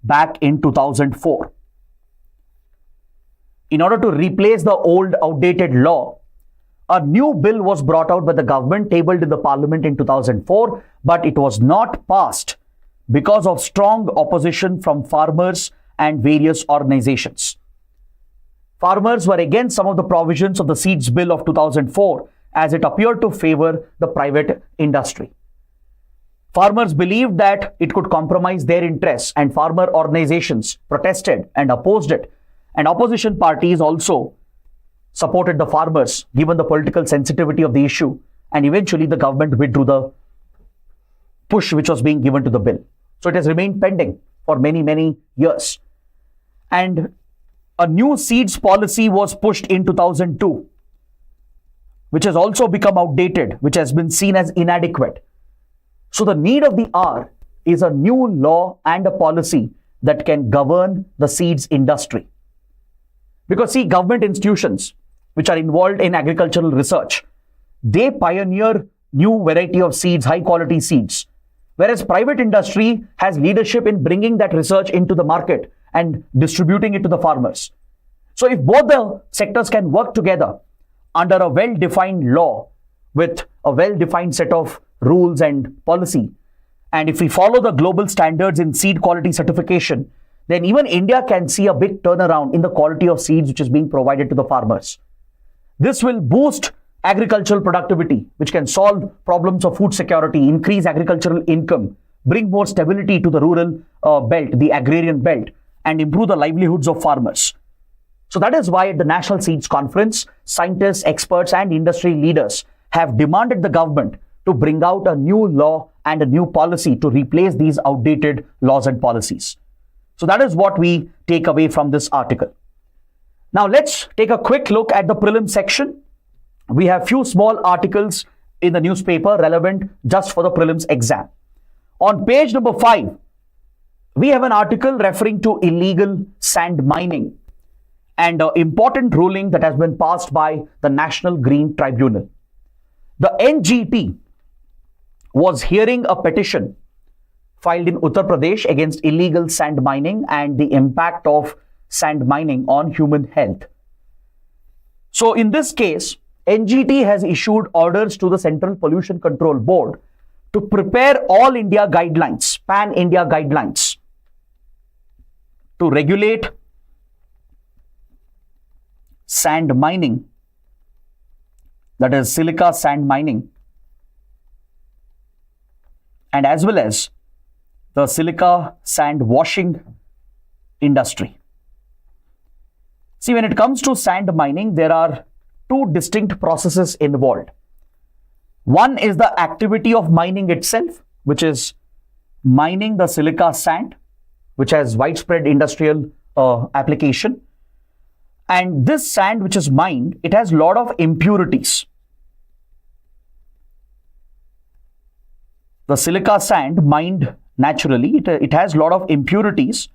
back in 2004. In order to replace the old outdated law, a new bill was brought out by the government, tabled in the Parliament in 2004, but it was not passed because of strong opposition from farmers and various organizations. Farmers were against some of the provisions of the Seeds Bill of 2004 as it appeared to favor the private industry. Farmers believed that it could compromise their interests, and farmer organizations protested and opposed it. And opposition parties also supported the farmers given the political sensitivity of the issue, and eventually the government withdrew the push which was being given to the bill. So it has remained pending for many, many years. And a new seeds policy was pushed in 2002, which has also become outdated, which has been seen as inadequate. So the need of the hour is a new law and a policy that can govern the seeds industry. Because see, government institutions which are involved in agricultural research, they pioneer new variety of seeds, high quality seeds, whereas private industry has leadership in bringing that research into the market and distributing it to the farmers. So if both the sectors can work together under a well-defined law with a well-defined set of rules and policy, and if we follow the global standards in seed quality certification, then even India can see a big turnaround in the quality of seeds which is being provided to the farmers. This will boost agricultural productivity, which can solve problems of food security, increase agricultural income, bring more stability to the rural belt, the agrarian belt, and improve the livelihoods of farmers. So that is why at the National Seeds Conference, scientists, experts, and industry leaders have demanded the government to bring out a new law and a new policy to replace these outdated laws and policies. So that is what we take away from this article. Now let's take a quick look at the prelim section. We have few small articles in the newspaper relevant just for the prelims exam. On page number 5, we have an article referring to illegal sand mining and an important ruling that has been passed by the National Green Tribunal. The NGT was hearing a petition filed in Uttar Pradesh against illegal sand mining and the impact of sand mining on human health. So in this case, NGT has issued orders to the Central Pollution Control Board to prepare all India guidelines, pan-India guidelines, to regulate sand mining, that is silica sand mining, and as well as the silica sand washing industry. See, when it comes to sand mining, there are two distinct processes involved. One is the activity of mining itself, which is mining the silica sand, which has widespread industrial application. And this sand which is mined, it has a lot of impurities. The silica sand mined naturally, it has a lot of impurities.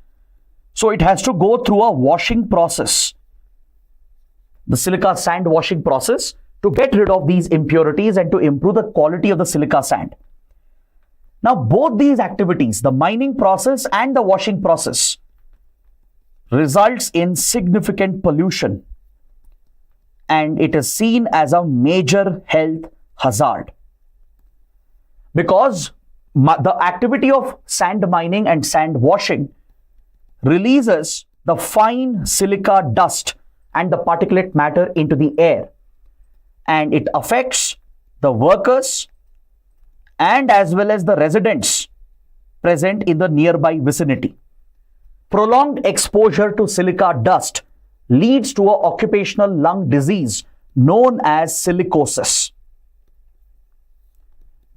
So it has to go through a washing process, the silica sand washing process, to get rid of these impurities and to improve the quality of the silica sand. Now, both these activities, the mining process and the washing process, results in significant pollution, and it is seen as a major health hazard. Because the activity of sand mining and sand washing releases the fine silica dust and the particulate matter into the air, and it affects the workers and as well as the residents present in the nearby vicinity. Prolonged exposure to silica dust leads to an occupational lung disease known as silicosis.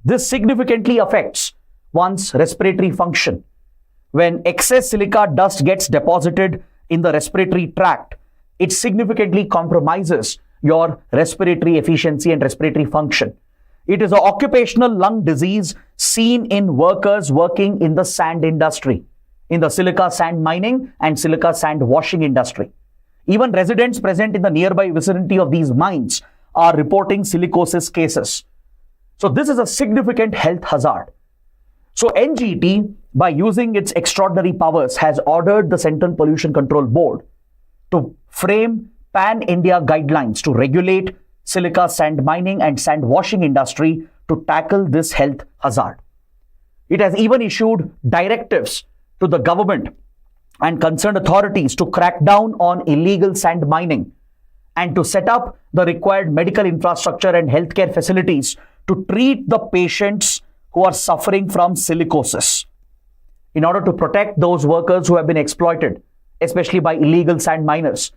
This significantly affects one's respiratory function. When excess silica dust gets deposited in the respiratory tract, it significantly compromises your respiratory efficiency and respiratory function. It is an occupational lung disease seen in workers working in the sand industry, in the silica sand mining and silica sand washing industry. Even residents present in the nearby vicinity of these mines are reporting silicosis cases. So this is a significant health hazard. So NGT, by using its extraordinary powers, has ordered the Central Pollution Control Board to frame pan-India guidelines to regulate silica sand mining and sand washing industry to tackle this health hazard. It has even issued directives to the government and concerned authorities to crack down on illegal sand mining and to set up the required medical infrastructure and healthcare facilities to treat the patients who are suffering from silicosis, in order to protect those workers who have been exploited, especially by illegal sand miners,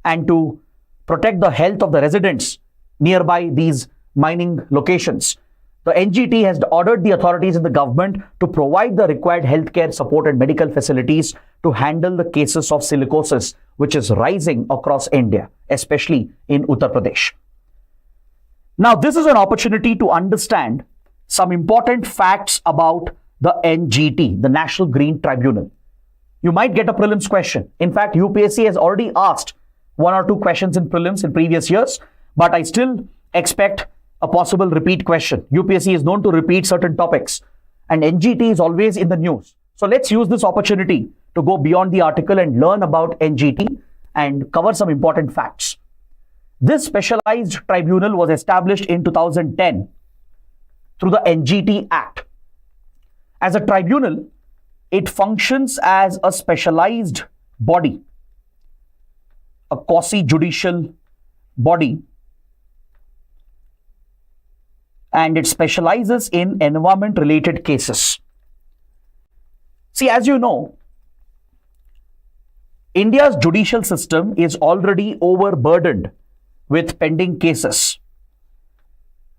and to protect the health of the residents nearby these mining locations. The NGT has ordered the authorities in the government to provide the required healthcare support and medical facilities to handle the cases of silicosis, which is rising across India, especially in Uttar Pradesh. Now, this is an opportunity to understand some important facts about the NGT, the National Green Tribunal. You might get a prelims question. In fact, UPSC has already asked one or two questions in prelims in previous years, but I still expect a possible repeat question. UPSC is known to repeat certain topics, and NGT is always in the news. So let's use this opportunity to go beyond the article and learn about NGT and cover some important facts. This specialized tribunal was established in 2010 through the NGT Act. As a tribunal, it functions as a specialized body, a quasi-judicial body, and it specializes in environment-related cases. See, as you know, India's judicial system is already overburdened with pending cases.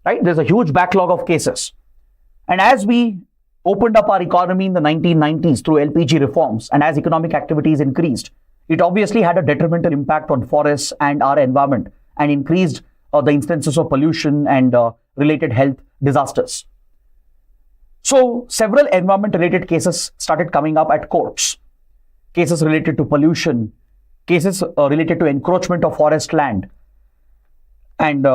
Right? There's a huge backlog of cases. And as we opened up our economy in the 1990s through LPG reforms, and as economic activities increased, it obviously had a detrimental impact on forests and our environment, and increased the instances of pollution and related health disasters. So several environment-related cases started coming up at courts. Cases related to pollution, cases related to encroachment of forest land, and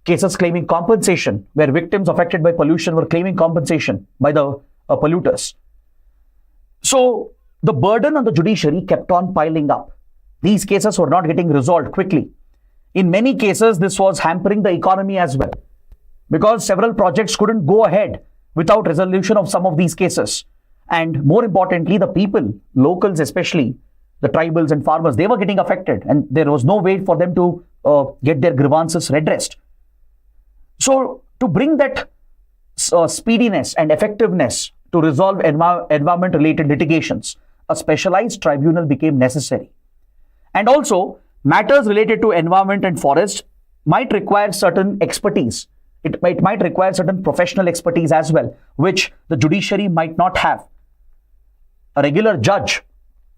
cases claiming compensation, where victims affected by pollution were claiming compensation by the polluters. So the burden on the judiciary kept on piling up. These cases were not getting resolved quickly. In many cases, this was hampering the economy as well, because several projects couldn't go ahead without resolution of some of these cases. And more importantly, the people, locals especially, the tribals and farmers, they were getting affected, and there was no way for them to get their grievances redressed. So to bring that speediness and effectiveness to resolve environment-related litigations, a specialized tribunal became necessary. And also, matters related to environment and forest might require certain expertise. It might require certain professional expertise as well, which the judiciary might not have. A regular judge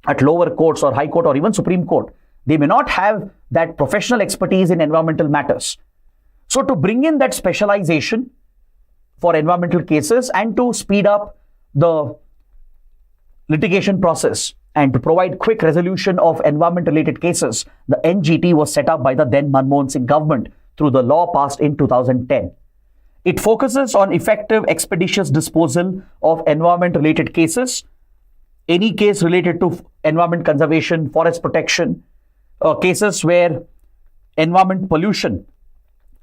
at lower courts or high court or even Supreme Court, they may not have that professional expertise in environmental matters. So to bring in that specialization for environmental cases and to speed up the litigation process and to provide quick resolution of environment-related cases, the NGT was set up by the then Manmohan Singh government through the law passed in 2010. It focuses on effective, expeditious disposal of environment-related cases, any case related to environment conservation, forest protection, cases where environment pollution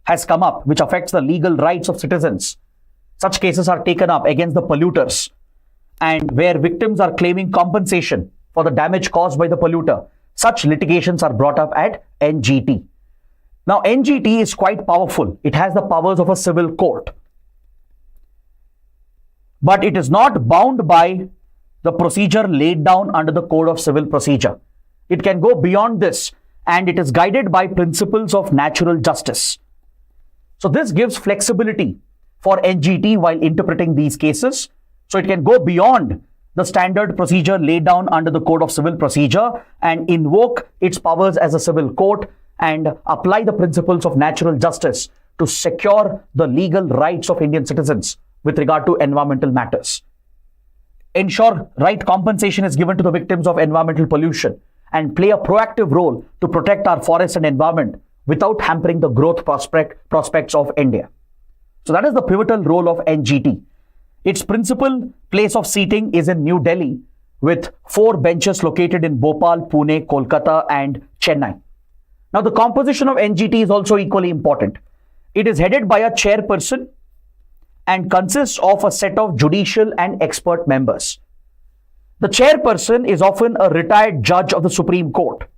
has come up, which affects the legal rights of citizens. Such cases are taken up against the polluters, and where victims are claiming compensation for the damage caused by the polluter. Such litigations are brought up at NGT. Now, NGT is quite powerful. It has the powers of a civil court. But it is not bound by the procedure laid down under the Code of Civil Procedure. It can go beyond this, and it is guided by principles of natural justice. So this gives flexibility for NGT while interpreting these cases. So it can go beyond the standard procedure laid down under the Code of Civil Procedure and invoke its powers as a civil court and apply the principles of natural justice to secure the legal rights of Indian citizens with regard to environmental matters. Ensure right compensation is given to the victims of environmental pollution and play a proactive role to protect our forests and environment without hampering the growth prospects of India. So that is the pivotal role of NGT. Its principal place of seating is in New Delhi, with 4 benches located in Bhopal, Pune, Kolkata, and Chennai. Now, the composition of NGT is also equally important. It is headed by a chairperson and consists of a set of judicial and expert members. The chairperson is often a retired judge of the Supreme Court,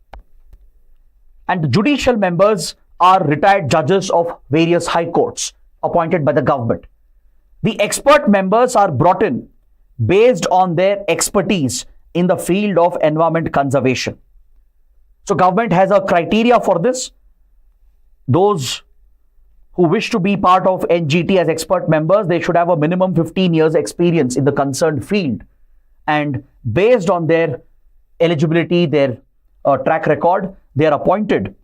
and the judicial members are retired judges of various high courts appointed by the government. The expert members are brought in based on their expertise in the field of environment conservation. So government has a criteria for this. Those who wish to be part of NGT as expert members, they should have a minimum 15 years experience in the concerned field. And based on their eligibility, their track record, they are appointed.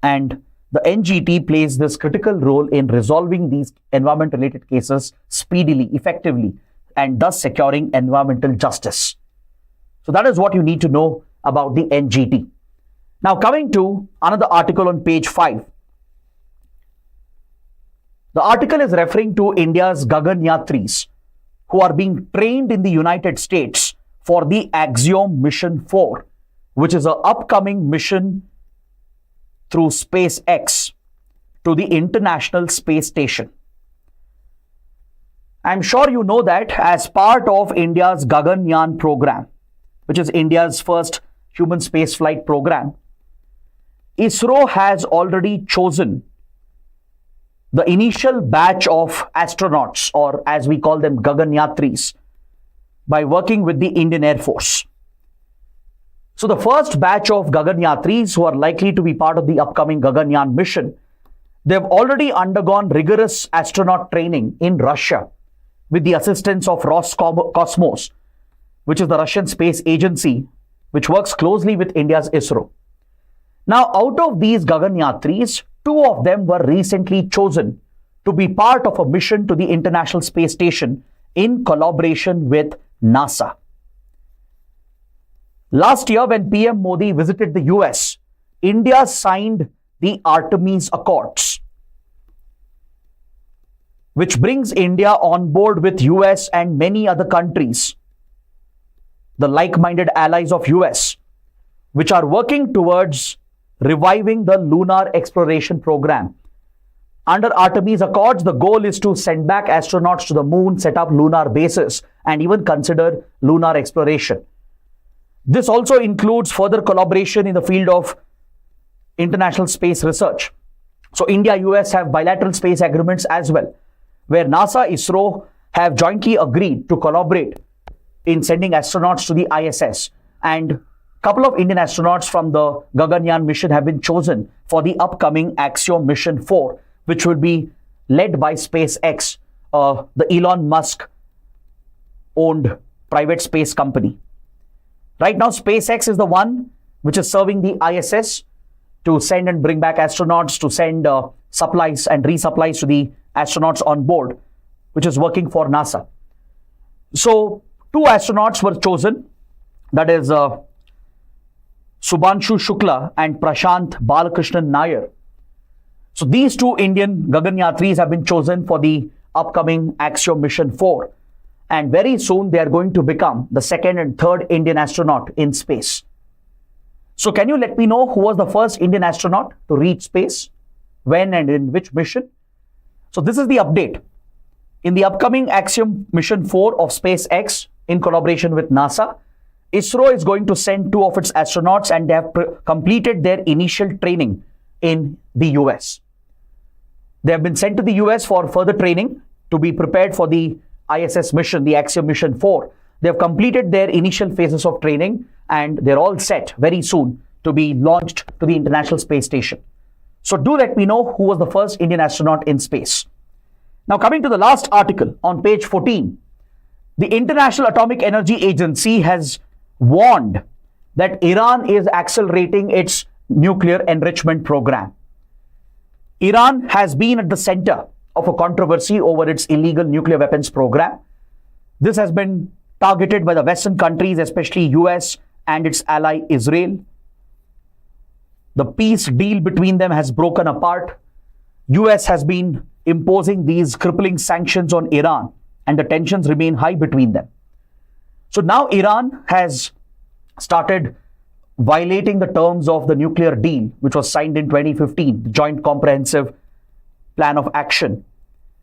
And the NGT plays this critical role in resolving these environment-related cases speedily, effectively, and thus securing environmental justice. So that is what you need to know about the NGT. Now, coming to another article on page 5. The article is referring to India's Gaganyatris who are being trained in the United States for the Axiom Mission 4, which is an upcoming mission through SpaceX to the International Space Station. I'm sure you know that as part of India's Gaganyaan program, which is India's first human spaceflight program, ISRO has already chosen the initial batch of astronauts, or as we call them, Gaganyatris, by working with the Indian Air Force. So the first batch of Gaganyatris who are likely to be part of the upcoming Gaganyaan mission, they've already undergone rigorous astronaut training in Russia with the assistance of Roscosmos, which is the Russian space agency, which works closely with India's ISRO. Now, out of these Gaganyatris, 2 of them were recently chosen to be part of a mission to the International Space Station in collaboration with NASA. Last year, when PM Modi visited the US, India signed the Artemis Accords, which brings India on board with US and many other countries, the like-minded allies of US, which are working towards reviving the lunar exploration program. Under Artemis Accords, the goal is to send back astronauts to the moon, set up lunar bases, and even consider lunar exploration. This also includes further collaboration in the field of international space research. So India, US have bilateral space agreements as well, where NASA, ISRO have jointly agreed to collaborate in sending astronauts to the ISS. And a couple of Indian astronauts from the Gaganyaan mission have been chosen for the upcoming Axiom Mission 4, which will be led by SpaceX, the Elon Musk owned private space company. Right now, SpaceX is the one which is serving the ISS to send and bring back astronauts, to send supplies and resupplies to the astronauts on board, which is working for NASA. So, 2 astronauts were chosen, that is Subhanshu Shukla and Prashant Balakrishnan Nair. So, these 2 Indian Gaganyatris have been chosen for the upcoming Axiom Mission 4. And very soon, they are going to become the 2nd and 3rd Indian astronaut in space. So can you let me know who was the first Indian astronaut to reach space? When and in which mission? So this is the update. In the upcoming Axiom Mission 4 of SpaceX, in collaboration with NASA, ISRO is going to send 2 of its astronauts, and they have completed their initial training in the US. They have been sent to the US for further training to be prepared for the ISS mission, the Axiom Mission 4. They have completed their initial phases of training, and they're all set very soon to be launched to the International Space Station. So do let me know who was the first Indian astronaut in space. Now coming to the last article on page 14, the International Atomic Energy Agency has warned that Iran is accelerating its nuclear enrichment program. Iran has been at the center of a controversy over its illegal nuclear weapons program. This has been targeted by the Western countries, especially US and its ally Israel. The peace deal between them has broken apart. US has been imposing these crippling sanctions on Iran, and the tensions remain high between them. So now Iran has started violating the terms of the nuclear deal, which was signed in 2015, the Joint Comprehensive Plan of Action.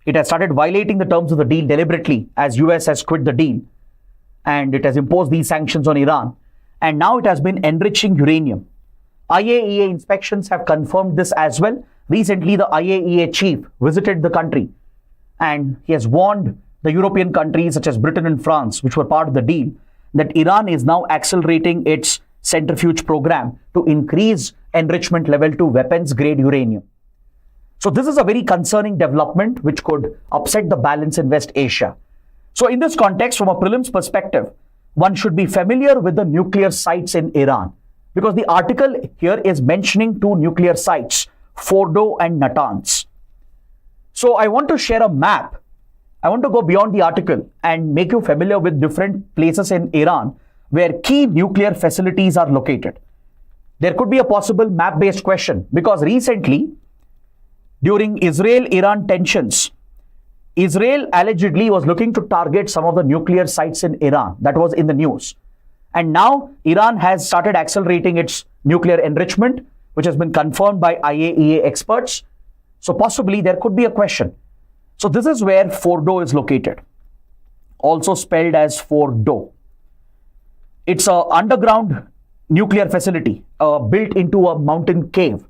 It has started violating the terms of the deal deliberately, as US has quit the deal, and it has imposed these sanctions on Iran. And now it has been enriching uranium. IAEA inspections have confirmed this as well. Recently, the IAEA chief visited the country, and he has warned the European countries such as Britain and France, which were part of the deal, that Iran is now accelerating its centrifuge program to increase enrichment level to weapons-grade uranium. So this is a very concerning development which could upset the balance in West Asia. So in this context, from a prelims perspective, one should be familiar with the nuclear sites in Iran, because the article here is mentioning 2 nuclear sites, Fordo and Natanz. So I want to share a map. I want to go beyond the article and make you familiar with different places in Iran where key nuclear facilities are located. There could be a possible map-based question, because recently, during Israel-Iran tensions, Israel allegedly was looking to target some of the nuclear sites in Iran. That was in the news. And now Iran has started accelerating its nuclear enrichment, which has been confirmed by IAEA experts. So possibly there could be a question. So this is where Fordo is located, also spelled as Fordo. It's an underground nuclear facility built into a mountain cave.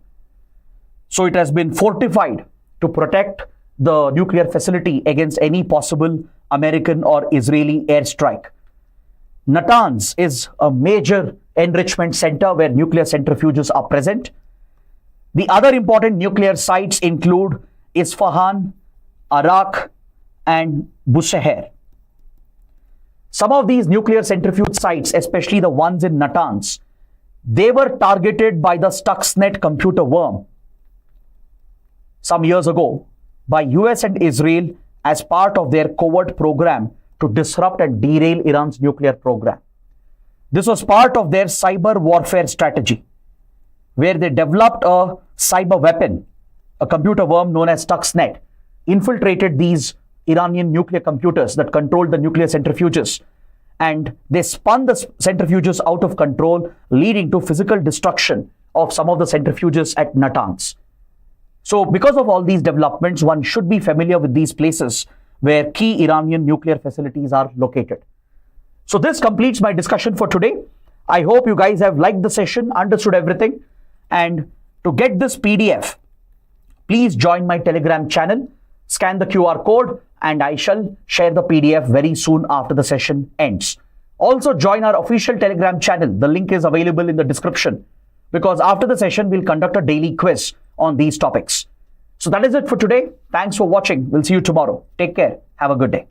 So it has been fortified to protect the nuclear facility against any possible American or Israeli airstrike. Natanz is a major enrichment center where nuclear centrifuges are present. The other important nuclear sites include Isfahan, Arak, and Bushehr. Some of these nuclear centrifuge sites, especially the ones in Natanz, they were targeted by the Stuxnet computer worm some years ago by US and Israel as part of their covert program to disrupt and derail Iran's nuclear program. This was part of their cyber warfare strategy, where they developed a cyber weapon, a computer worm known as Stuxnet, infiltrated these Iranian nuclear computers that controlled the nuclear centrifuges, and they spun the centrifuges out of control, leading to physical destruction of some of the centrifuges at Natanz. So because of all these developments, one should be familiar with these places where key Iranian nuclear facilities are located. So this completes my discussion for today. I hope you guys have liked the session, understood everything. And to get this PDF, please join my Telegram channel, scan the QR code, and I shall share the PDF very soon after the session ends. Also join our official Telegram channel. The link is available in the description, because after the session, we'll conduct a daily quiz on these topics. So that is it for today. Thanks for watching. We'll see you tomorrow. Take care. Have a good day.